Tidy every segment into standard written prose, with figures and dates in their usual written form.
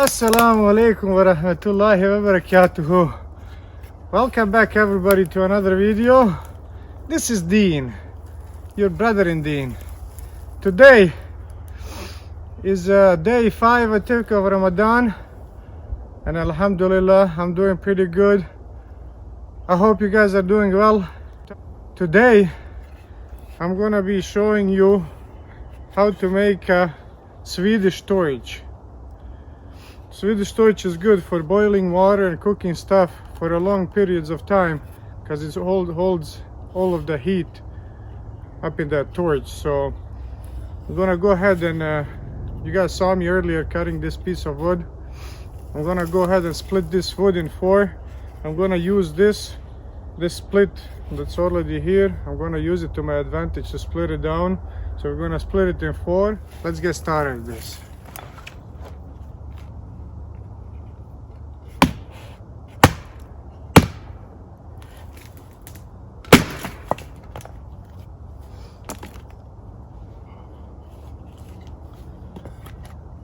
Assalamu alaikum wa rahmatullahi wa barakatuhu. Welcome back everybody to another video. This is Dean, your brother in Dean. Today is day 5 I think of Ramadan, and alhamdulillah I'm doing pretty good. I hope you guys are doing well. Today I'm gonna be showing you how to make Swedish storage. Swedish storage is good for boiling water and cooking stuff for a long periods of time because it holds all of the heat up in that torch. So I'm gonna go ahead and you guys saw me earlier cutting this piece of wood. I'm gonna go ahead and split this wood in 4. I'm gonna use this split that's already here. I'm gonna use it to my advantage to split it down. So we're gonna split it in 4. Let's get started with this.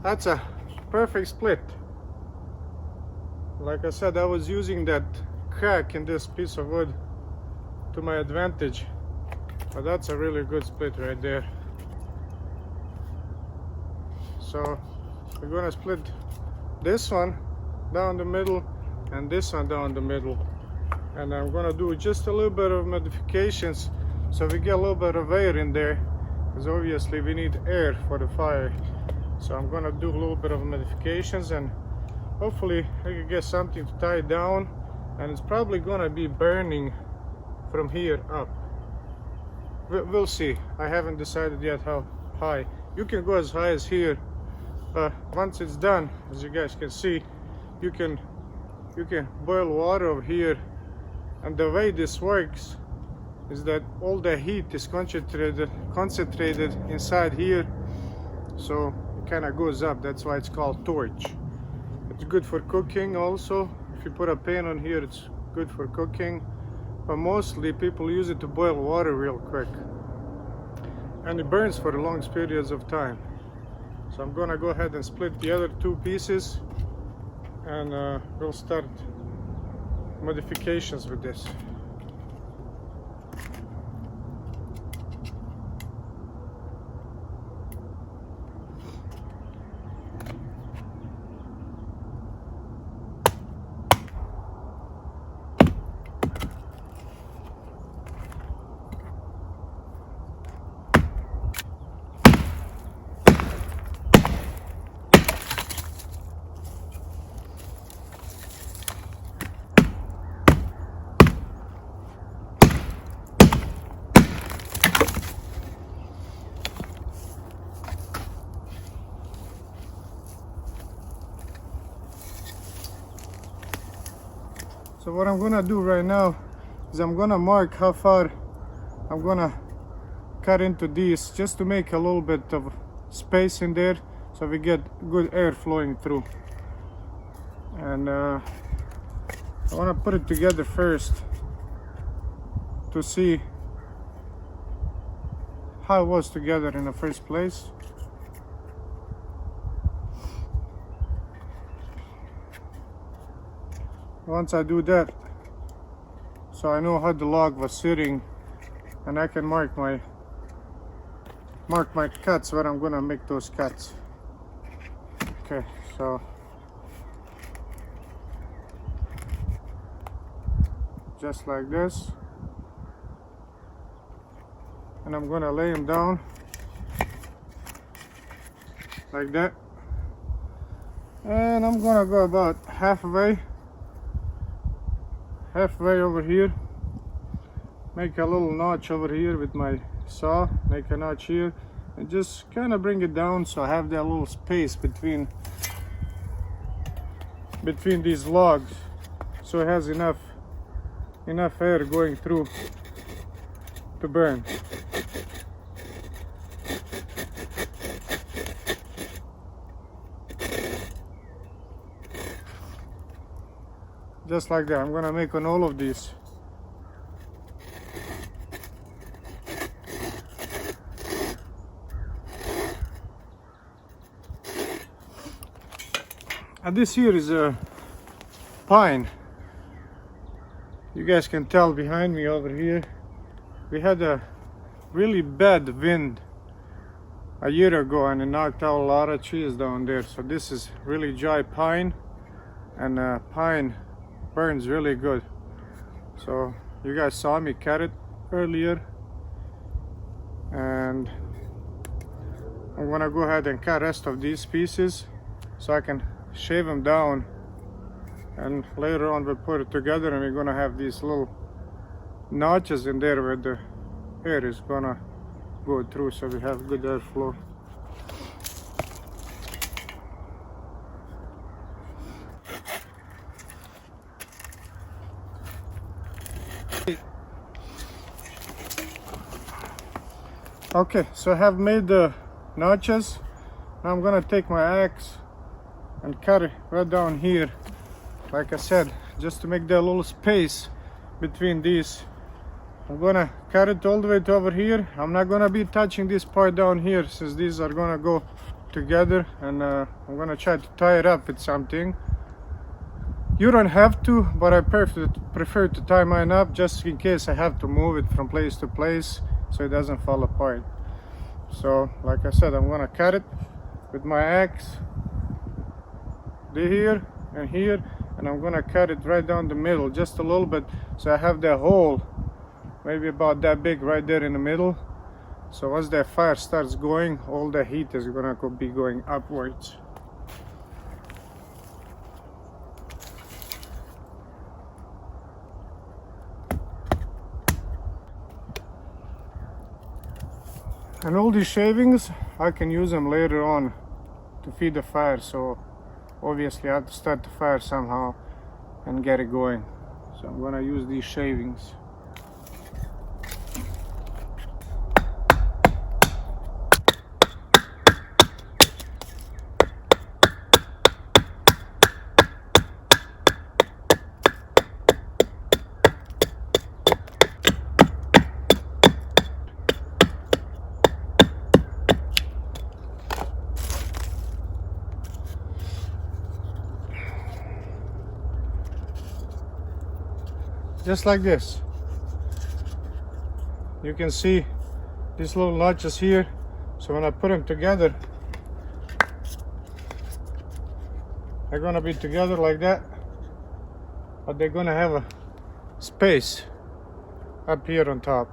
That's a perfect split. Like I said, I was using that crack in this piece of wood to my advantage, but that's a really good split right there. So we're gonna split this one down the middle and this one down the middle, and I'm gonna do just a little bit of modifications so we get a little bit of air in there, because obviously we need air for the fire. So I'm gonna do a little bit of modifications and hopefully I can get something to tie it down, and it's probably gonna be burning from here up. We'll see. I haven't decided yet how high. You can go as high as here. Once it's done, as you guys can see, you can boil water over here, and the way this works is that all the heat is concentrated inside here, so kind of goes up. That's why it's called torch. It's good for cooking also. If you put a pan on here, it's good for cooking, but mostly people use it to boil water real quick, and it burns for the long periods of time. So I'm gonna go ahead and split the other 2 pieces, and we'll start modifications with this. So what I'm gonna do right now is I'm gonna mark how far I'm gonna cut into these, just to make a little bit of space in there so we get good air flowing through. And I wanna put it together first to see how it was together in the first place. Once I do that, so I know how the log was sitting, and I can mark my cuts where I'm gonna make those cuts. Okay, so just like this, and I'm gonna lay them down like that, and I'm gonna go about halfway over here, make a little notch over here with my saw, make a notch here, and just kind of bring it down so I have that little space between these logs, so it has enough air going through to burn. Just like that. I'm gonna make on all of these. this here is a pine. You guys can tell behind me over here. We had a really bad wind a year ago and it knocked out a lot of trees down there. So this is really dry pine, and pine burns really good. So you guys saw me cut it earlier, and I'm gonna go ahead and cut rest of these pieces so I can shave them down, and later on we'll put it together and we're gonna have these little notches in there where the air is gonna go through, so we have good airflow. Okay, so I have made the notches. Now I'm gonna take my axe and cut it right down here, like I said, just to make that little space between these. I'm gonna cut it all the way to over here. I'm not gonna be touching this part down here since these are gonna go together, and I'm gonna try to tie it up with something. You don't have to, but I prefer to tie mine up just in case I have to move it from place to place so it doesn't fall apart. So like I said, I'm gonna cut it with my axe here and here, and I'm gonna cut it right down the middle just a little bit, so I have that hole maybe about that big right there in the middle. So once that fire starts going, all the heat is gonna be going upwards. And all these shavings, I can use them later on to feed the fire, so obviously I have to start the fire somehow and get it going. So I'm gonna use these shavings. Just like this. You can see these little notches here, so when I put them together, they're gonna be together like that, but they're gonna have a space up here on top.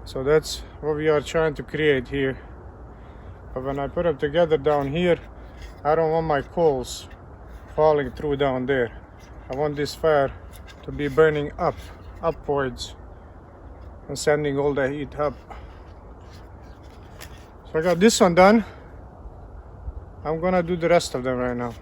So that's what we are trying to create here. But when I put them together down here, I don't want my coals falling through down there. I want this fire to be burning upwards and sending all the heat up. So I got this one done. I'm gonna do the rest of them right now.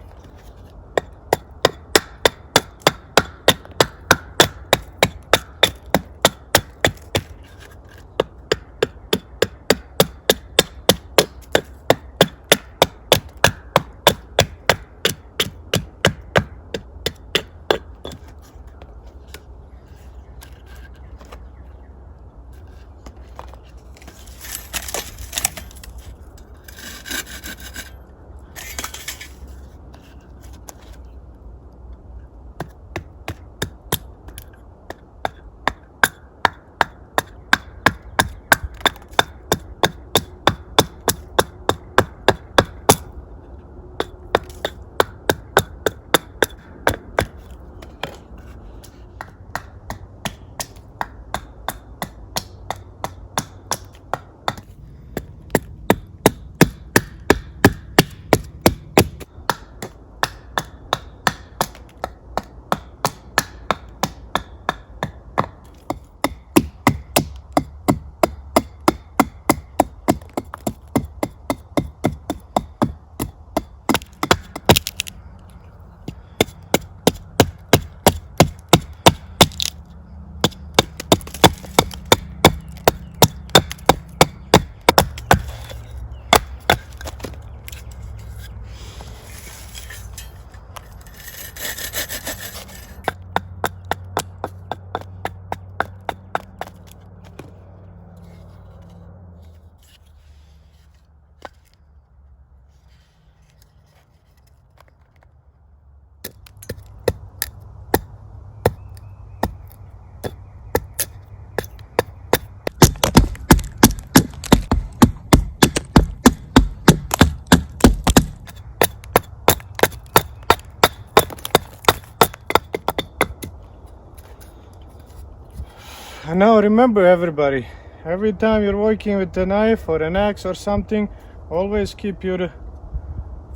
Now remember, everybody, every time you're working with a knife or an axe or something, always keep your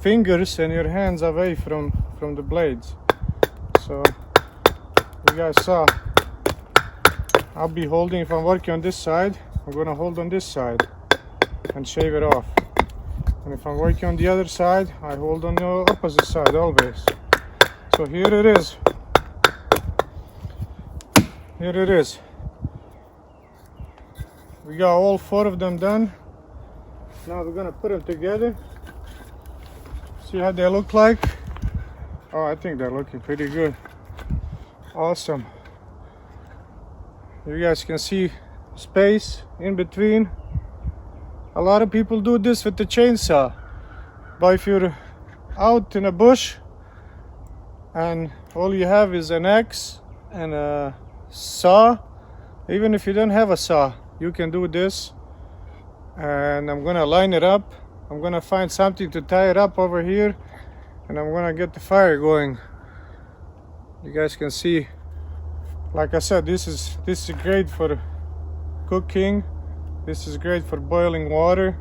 fingers and your hands away from the blades. So you guys saw, I'll be holding, if I'm working on this side, I'm gonna hold on this side and shave it off. And if I'm working on the other side, I hold on the opposite side always. So here it is. Here it is. We got all 4 of them done. Now we're gonna put them together. See how they look like. Oh, I think they're looking pretty good. Awesome. You guys can see space in between. A lot of people do this with the chainsaw. But if you're out in a bush and all you have is an axe and a saw, even if you don't have a saw, you can do this. And I'm gonna line it up. I'm gonna find something to tie it up over here, and I'm gonna get the fire going. You guys can see, like I said, this is great for cooking. This is great for boiling water.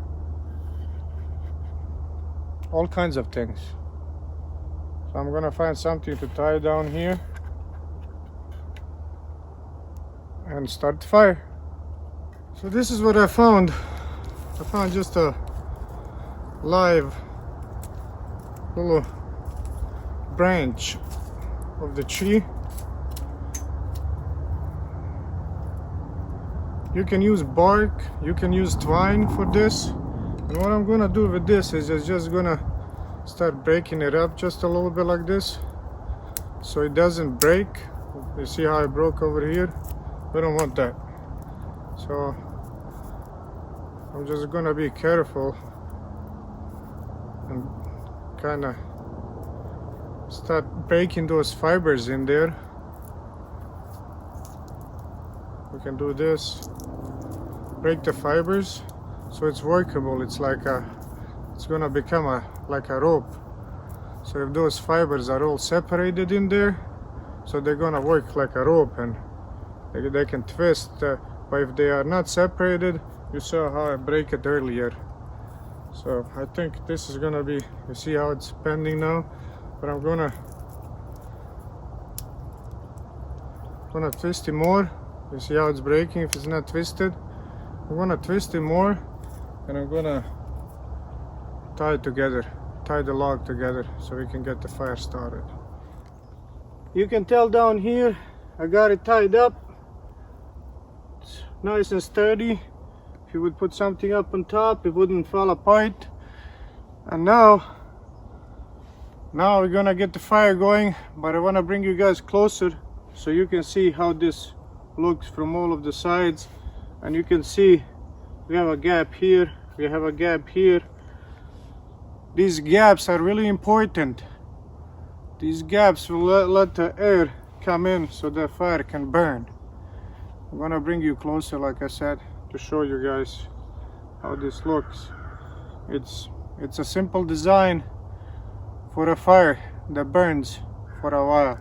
All kinds of things. So I'm gonna find something to tie down here and start the fire. So this is what I found. I found just a live little branch of the tree. You can use bark, you can use twine for this. And what I'm gonna do with this is just gonna start breaking it up just a little bit like this, so it doesn't break. You see how it broke over here? We don't want that. So I'm just gonna be careful and kind of start breaking those fibers in there. We can do this, break the fibers so it's workable. It's like it's gonna become like a rope. So if those fibers are all separated in there, so they're gonna work like a rope, and they can twist. But if they are not separated, you saw how I break it earlier. So I think this is gonna be, you see how it's bending now, but I'm gonna twist it more. You see how it's breaking if it's not twisted? I'm gonna twist it more, and I'm gonna tie it together, tie the log together so we can get the fire started. You can tell down here, I got it tied up. It's nice and sturdy. If you would put something up on top, it wouldn't fall apart. And now we're gonna get the fire going, but I wanna bring you guys closer so you can see how this looks from all of the sides. And you can see we have a gap here, we have a gap here. These gaps are really important. These gaps will let the air come in so the fire can burn. I'm gonna bring you closer, like I said, to show you guys how this looks. It's a simple design for a fire that burns for a while.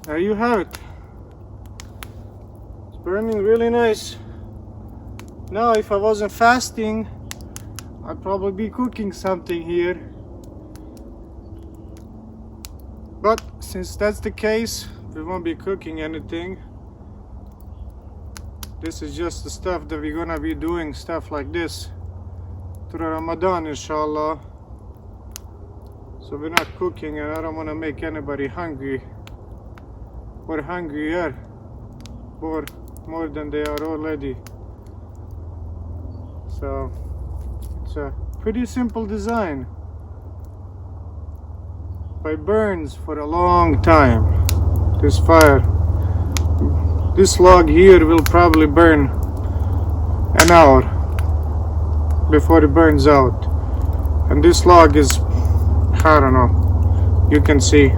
there you have it. It's burning really nice. Now if I wasn't fasting, I'd probably be cooking something here. But since that's the case, we won't be cooking anything. This is just the stuff that we're gonna be doing, stuff like this through Ramadan, inshallah. So we're not cooking, and I don't want to make anybody hungry. We're hungrier, more than they are already. So it's a pretty simple design, but it burns for a long time. This fire, this log here will probably burn an hour before it burns out. And this log is, I don't know, you can see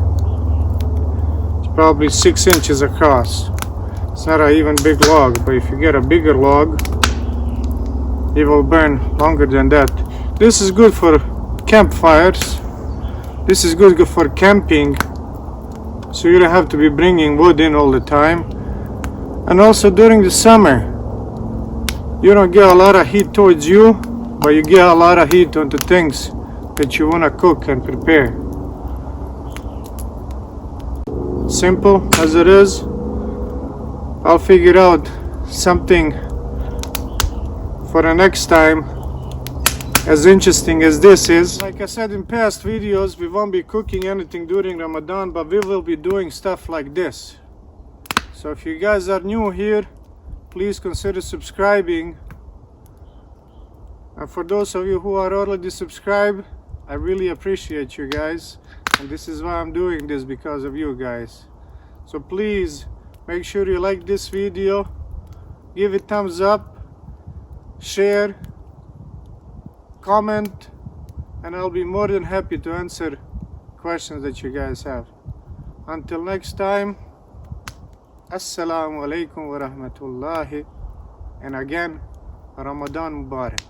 it's probably 6 inches across. It's not an even big log, but if you get a bigger log, it will burn longer than that. This is good for campfires. This is good for camping, so you don't have to be bringing wood in all the time. And also during the summer, you don't get a lot of heat towards you, but you get a lot of heat onto things that you want to cook and prepare. Simple as it is, I'll figure out something for the next time as interesting as this is. Like I said in past videos, we won't be cooking anything during Ramadan, but we will be doing stuff like this. So if you guys are new here, please consider subscribing. And for those of you who are already subscribed, I really appreciate you guys. And this is why I'm doing this, because of you guys. So please make sure you like this video, give it thumbs up, share, comment, and I'll be more than happy to answer questions that you guys have. Until next time, Assalamu alaikum wa rahmatullahi, and again, Ramadan Mubarak.